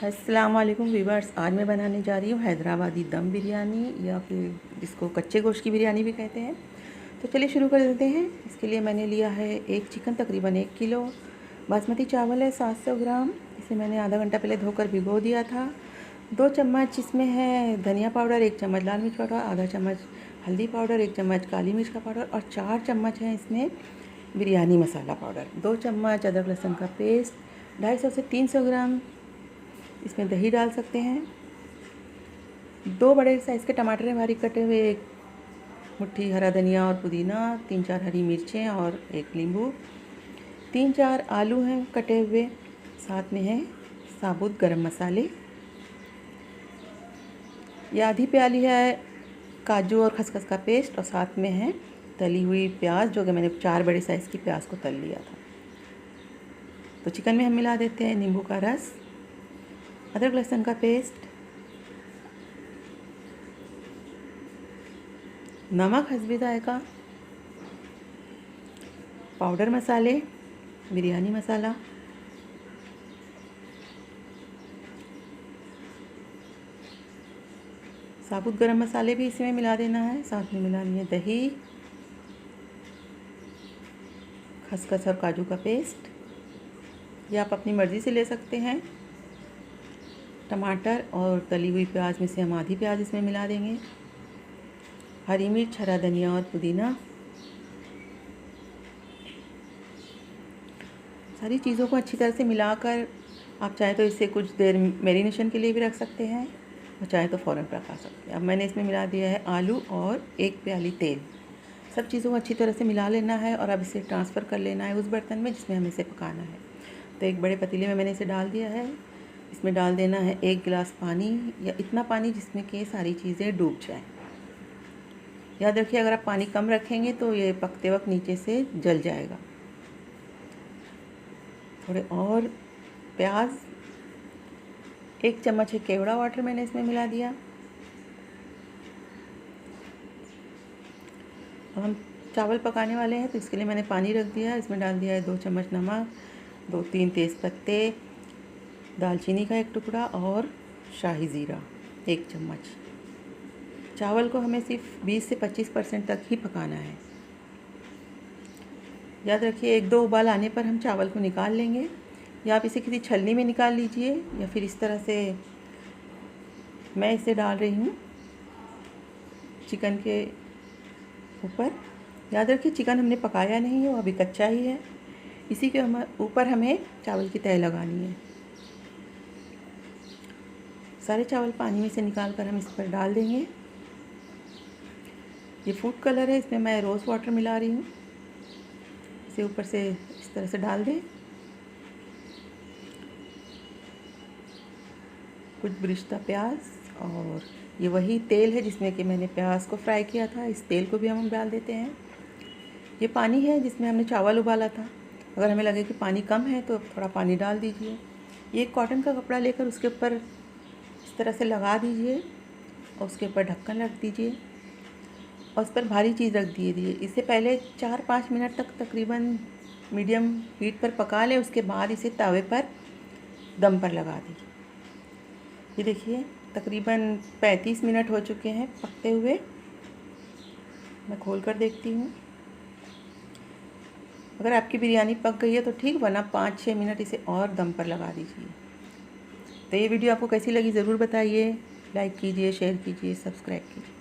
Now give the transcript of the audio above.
अस्सलाम वालेकुम वीवर्स। आज मैं बनाने जा रही हूँ हैदराबादी दम बिरयानी या फिर जिसको कच्चे गोश्त की बिरयानी भी कहते हैं। तो चलिए शुरू कर देते हैं। इसके लिए मैंने लिया है एक चिकन तकरीबन 1 किलो। बासमती चावल है 700 ग्राम। इसे मैंने आधा घंटा पहले धोकर भिगो दिया था। 2 चम्मच इसमें है धनिया पाउडर, 1 चम्मच लाल मिर्च पाउडर, आधा चम्मच हल्दी पाउडर, 1 चम्मच काली मिर्च का पाउडर और 4 चम्मच है इसमें बिरयानी मसाला पाउडर। 2 चम्मच अदरक लहसुन का पेस्ट, 250 से 300 ग्राम इसमें दही डाल सकते हैं। 2 बड़े साइज़ के टमाटर हैं बारीक कटे हुए, 1 मुट्ठी हरा धनिया और पुदीना, 3-4 हरी मिर्चें और 1 नींबू, 3-4 आलू हैं कटे हुए, साथ में है साबुत गरम मसाले। यह आधी प्याली है काजू और खसखस का पेस्ट और साथ में है तली हुई प्याज, जो कि मैंने 4 बड़े साइज़ की प्याज को तल लिया था। तो चिकन में हम मिला देते हैं नींबू का रस, अदरक लहसुन का पेस्ट, नमक हस्बे जायका, पाउडर मसाले, बिरयानी मसाला, साबुत गरम मसाले भी इसमें मिला देना है। साथ में मिलानी है दही, खसखस और काजू का पेस्ट, या आप अपनी मर्ज़ी से ले सकते हैं। टमाटर और तली हुई प्याज में से हम आधी प्याज इसमें मिला देंगे, हरी मिर्च, हरा धनिया और पुदीना। सारी चीज़ों को अच्छी तरह से मिलाकर आप चाहे तो इसे कुछ देर मैरिनेशन के लिए भी रख सकते हैं और चाहे तो फ़ौरन पका सकते हैं। अब मैंने इसमें मिला दिया है आलू और 1 प्याली तेल। सब चीज़ों को अच्छी तरह से मिला लेना है और अब इसे ट्रांसफ़र कर लेना है उस बर्तन में जिसमें हमें इसे पकाना है। तो एक बड़े पतीले में मैंने इसे डाल दिया है। इसमें डाल देना है 1 गिलास पानी, या इतना पानी जिसमें कि सारी चीज़ें डूब जाएं। याद रखिए, अगर आप पानी कम रखेंगे तो ये पकते वक्त नीचे से जल जाएगा। थोड़े और प्याज, 1 चम्मच है केवड़ा वाटर मैंने इसमें मिला दिया। अब हम चावल पकाने वाले हैं तो इसके लिए मैंने पानी रख दिया। इसमें डाल दिया है 2 चम्मच नमक, 2-3 तेज़पत्ते, दालचीनी का 1 टुकड़ा और शाही ज़ीरा 1 चम्मच। चावल को हमें सिर्फ 20 से 25% तक ही पकाना है। याद रखिए, 1-2 उबाल आने पर हम चावल को निकाल लेंगे, या आप इसे किसी छलनी में निकाल लीजिए, या फिर इस तरह से मैं इसे डाल रही हूँ चिकन के ऊपर। याद रखिए, चिकन हमने पकाया नहीं है, वो अभी कच्चा ही है। इसी के ऊपर हमें चावल की तह लगानी है। सारे चावल पानी में से निकाल कर हम इस पर डाल देंगे। ये फूड कलर है, इसमें मैं रोज़ वाटर मिला रही हूँ। इसे ऊपर से इस तरह से डाल दें। कुछ ब्रिश्ता प्याज, और ये वही तेल है जिसमें कि मैंने प्याज को फ्राई किया था, इस तेल को भी हम डाल देते हैं। ये पानी है जिसमें हमने चावल उबाला था। अगर हमें लगे कि पानी कम है तो थोड़ा पानी डाल दीजिए। ये कॉटन का कपड़ा लेकर उसके ऊपर इस तरह से लगा दीजिए और उसके ऊपर ढक्कन रख दीजिए और उस पर भारी चीज़ रख दीजिए। इसे पहले 4-5 मिनट तक तकरीबन मीडियम हीट पर पका लें। उसके बाद इसे तवे पर दम पर लगा दीजिए। ये देखिए, तकरीबन 35 मिनट हो चुके हैं पकते हुए। मैं खोल कर देखती हूँ। अगर आपकी बिरयानी पक गई है तो ठीक, वरना 5-6 मिनट इसे और दम पर लगा दीजिए। तो ये वीडियो आपको कैसी लगी ज़रूर बताइए। लाइक कीजिए, शेयर कीजिए, सब्सक्राइब कीजिए।